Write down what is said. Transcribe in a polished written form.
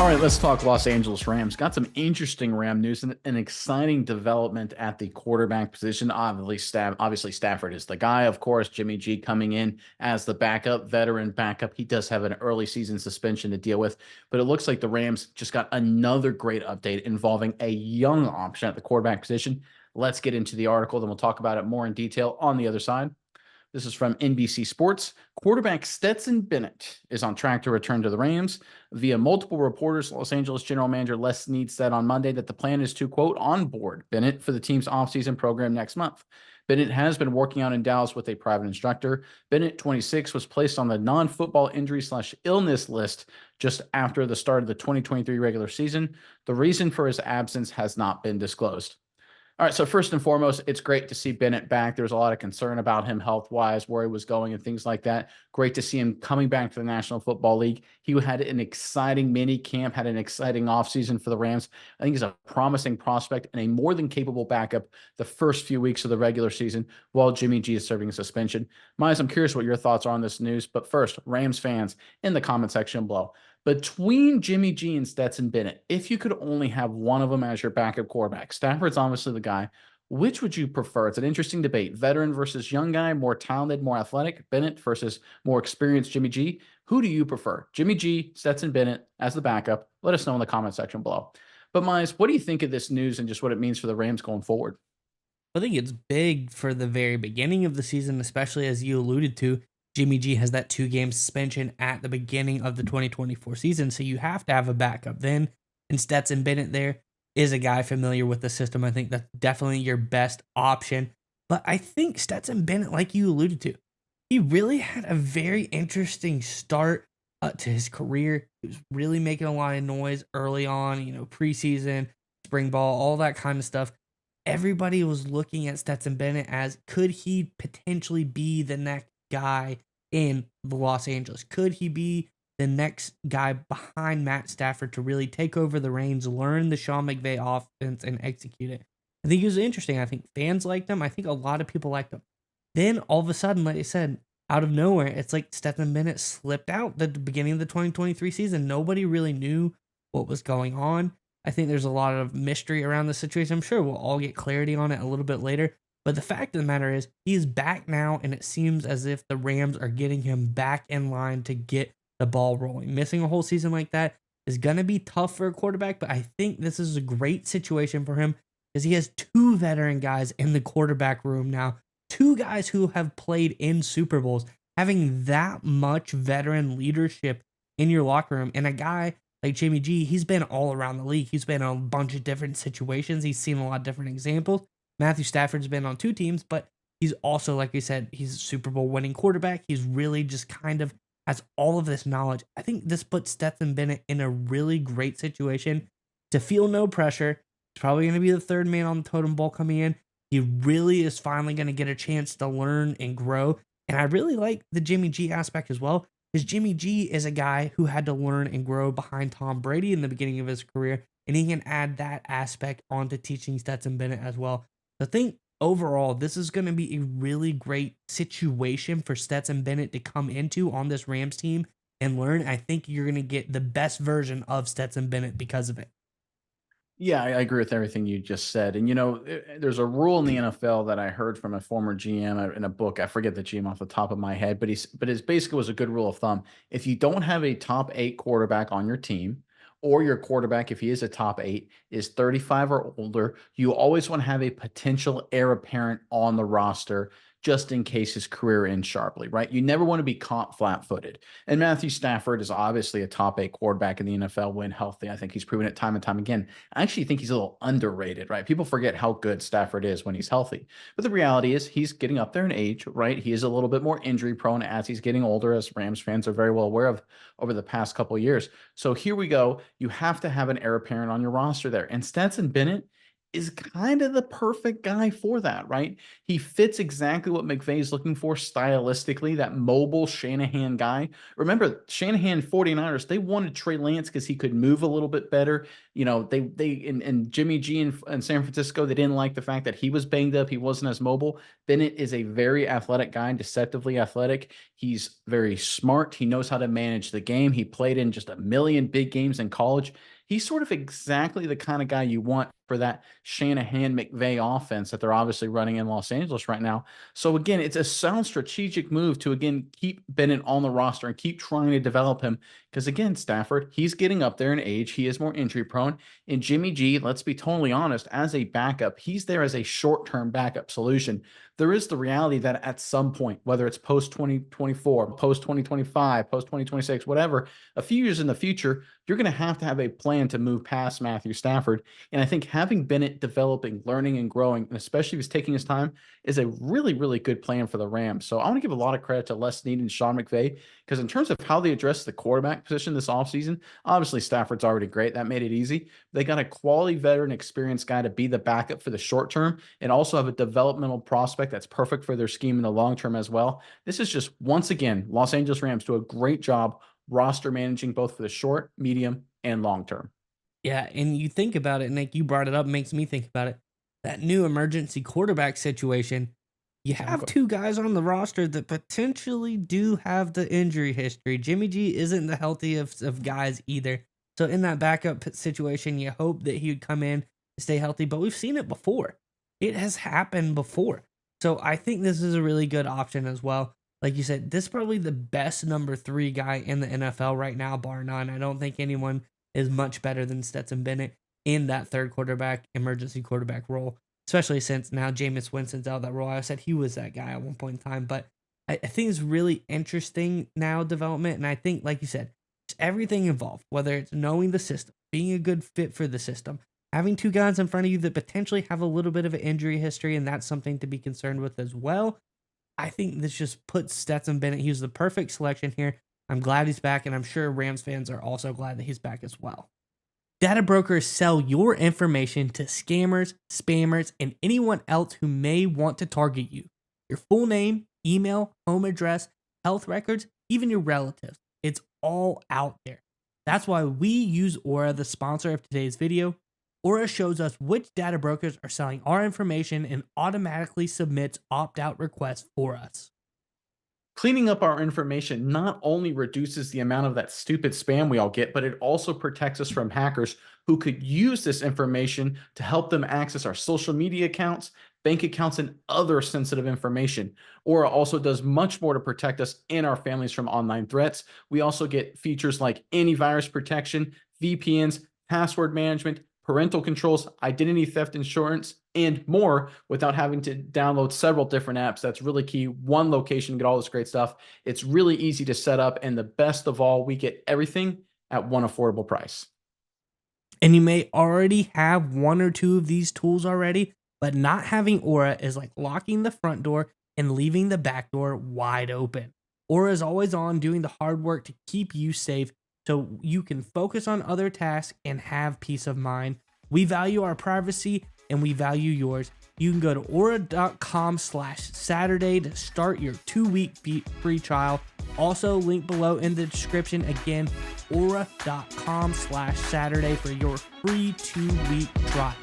All right, let's talk Los Angeles Rams. Got some interesting Ram news and an exciting development at the quarterback position. Obviously, Stafford is the guy. Of course, Jimmy G coming in as the backup, veteran backup. He does have an early season suspension to deal with, but it looks like the Rams just got another great update involving a young option at the quarterback position. Let's get into the article, then we'll talk about it more in detail on the other side. This is from NBC Sports. Quarterback Stetson Bennett is on track to return to the Rams. Via multiple reporters, Los Angeles general manager Les Snead said on Monday that the plan is to, quote, onboard Bennett for the team's offseason program next month. Bennett has been working out in Dallas with a private instructor. Bennett, 26, was placed on the non-football injury/illness list just after the start of the 2023 regular season. The reason for his absence has not been disclosed. All right, so first and foremost, it's great to see Bennett back. There was a lot of concern about him health-wise, where he was going and things like that. Great to see him coming back to the National Football League. He had an exciting mini camp, had an exciting offseason for the Rams. I think he's a promising prospect and a more than capable backup the first few weeks of the regular season while Jimmy G is serving a suspension. Miles, I'm curious what your thoughts are on this news, but first, Rams fans in the comment section below. Between Jimmy G and Stetson Bennett, if you could only have one of them as your backup quarterback, Stafford's obviously the guy. Which would you prefer? It's an interesting debate. Veteran versus young guy, more talented, more athletic. Bennett versus more experienced Jimmy G. Who do you prefer? Jimmy G, Stetson Bennett as the backup? Let us know in the comment section below. But Miles, what do you think of this news and just what it means for the Rams going forward? I think it's big for the very beginning of the season, especially as you alluded to. Jimmy G has that 2 game suspension at the beginning of the 2024 season, so you have to have a backup then. And Stetson Bennett there is a guy familiar with the system. I think that's definitely your best option. But I think Stetson Bennett, like you alluded to, he really had a very interesting start to his career. He was really making a lot of noise early on, preseason, spring ball, all that kind of stuff. Everybody was looking at Stetson Bennett as could he potentially be the next guy in the Los Angeles? Could he be the next guy behind Matt Stafford to really take over the reins, learn the Sean McVay offense, and execute it? I think he was interesting. I think fans liked him. I think a lot of people liked him. Then all of a sudden, like I said, out of nowhere, it's like Stetson Bennett slipped out at the beginning of the 2023 season. Nobody really knew what was going on. I think there's a lot of mystery around the situation. I'm sure we'll all get clarity on it a little bit later. But the fact of the matter is, he's back now, and it seems as if the Rams are getting him back in line to get the ball rolling. Missing a whole season like that is going to be tough for a quarterback, but I think this is a great situation for him because he has 2 veteran guys in the quarterback room now, 2 guys who have played in Super Bowls. Having that much veteran leadership in your locker room, and a guy like Jimmy G, he's been all around the league. He's been in a bunch of different situations. He's seen a lot of different examples. Matthew Stafford's been on 2 teams, but he's also, like I said, he's a Super Bowl winning quarterback. He's really just kind of has all of this knowledge. I think this puts Stetson Bennett in a really great situation to feel no pressure. He's probably going to be the third man on the totem pole coming in. He really is finally going to get a chance to learn and grow. And I really like the Jimmy G aspect as well, because Jimmy G is a guy who had to learn and grow behind Tom Brady in the beginning of his career, and he can add that aspect onto teaching Stetson Bennett as well. So I think overall, this is going to be a really great situation for Stetson Bennett to come into on this Rams team and learn. I think you're going to get the best version of Stetson Bennett because of it. Yeah, I agree with everything you just said. And, there's a rule in the NFL that I heard from a former GM in a book. I forget the GM off the top of my head, but his basically was a good rule of thumb. If you don't have a top 8 quarterback on your team, or your quarterback, if he is a top 8, is 35 or older, you always want to have a potential heir apparent on the roster just in case his career ends sharply, right? You never want to be caught flat-footed. And Matthew Stafford is obviously a top 8 quarterback in the NFL when healthy. I think he's proven it time and time again. I actually think he's a little underrated, right? People forget how good Stafford is when he's healthy. But the reality is he's getting up there in age, right? He is a little bit more injury prone as he's getting older, as Rams fans are very well aware of over the past couple of years. So here we go. You have to have an heir apparent on your roster there. And Stetson Bennett is kind of the perfect guy for that, right? He fits exactly what McVay is looking for stylistically, that mobile Shanahan guy. Remember, Shanahan 49ers, they wanted Trey Lance because he could move a little bit better. You know, and Jimmy G in San Francisco, they didn't like the fact that he was banged up. He wasn't as mobile. Bennett is a very athletic guy, deceptively athletic. He's very smart. He knows how to manage the game. He played in just a million big games in college. He's sort of exactly the kind of guy you want for that Shanahan McVay offense that they're obviously running in Los Angeles right now. So again, it's a sound strategic move to again keep Bennett on the roster and keep trying to develop him. Because again, Stafford, he's getting up there in age. He is more injury prone. And Jimmy G, let's be totally honest, as a backup, he's there as a short-term backup solution. There is the reality that at some point, whether it's post 2024, post 2025, post 2026, whatever, a few years in the future, you're going to have a plan to move past Matthew Stafford. And I think having Bennett developing, learning, and growing, and especially if he's taking his time, is a really, really good plan for the Rams. So I want to give a lot of credit to Les Snead and Sean McVay, because in terms of how they address the quarterback position this offseason, obviously Stafford's already great. That made it easy. They got a quality veteran, experienced guy to be the backup for the short term and also have a developmental prospect that's perfect for their scheme in the long term as well. This is just, once again, Los Angeles Rams do a great job roster managing both for the short, medium, and long term. Yeah, and you think about it, Nick, you brought it up, makes me think about it. That new emergency quarterback situation, you have Exactly. two guys on the roster that potentially do have the injury history. Jimmy G isn't the healthiest of guys either. So in that backup situation, you hope that he would come in and stay healthy, but we've seen it before. It has happened before. So I think this is a really good option as well. Like you said, this is probably the best number 3 guy in the NFL right now, bar none. I don't think anyone is much better than Stetson Bennett in that third quarterback, emergency quarterback role, especially since now Jameis Winston's out of that role. I said he was that guy at one point in time, but I think it's really interesting now development. And I think, like you said, it's everything involved, whether it's knowing the system, being a good fit for the system, having two guys in front of you that potentially have a little bit of an injury history, and that's something to be concerned with as well. I think this just puts Stetson Bennett. He was the perfect selection here. I'm glad he's back, and I'm sure Rams fans are also glad that he's back as well. Data brokers sell your information to scammers, spammers, and anyone else who may want to target you. Your full name, email, home address, health records, even your relatives. It's all out there. That's why we use Aura, the sponsor of today's video. Aura shows us which data brokers are selling our information and automatically submits opt-out requests for us. Cleaning up our information not only reduces the amount of that stupid spam we all get, but it also protects us from hackers who could use this information to help them access our social media accounts, bank accounts, and other sensitive information. Aura also does much more to protect us and our families from online threats. We also get features like antivirus protection, VPNs, password management, parental controls, identity theft insurance, and more without having to download several different apps. That's really key. One location, get all this great stuff. It's really easy to set up. And the best of all, we get everything at one affordable price. And you may already have one or two of these tools already, but not having Aura is like locking the front door and leaving the back door wide open. Aura is always on doing the hard work to keep you safe so you can focus on other tasks and have peace of mind. We value our privacy and we value yours. You can go to aura.com/Saturday to start your 2-week free trial. Also, link below in the description. Again, aura.com/Saturday for your free 2-week trial.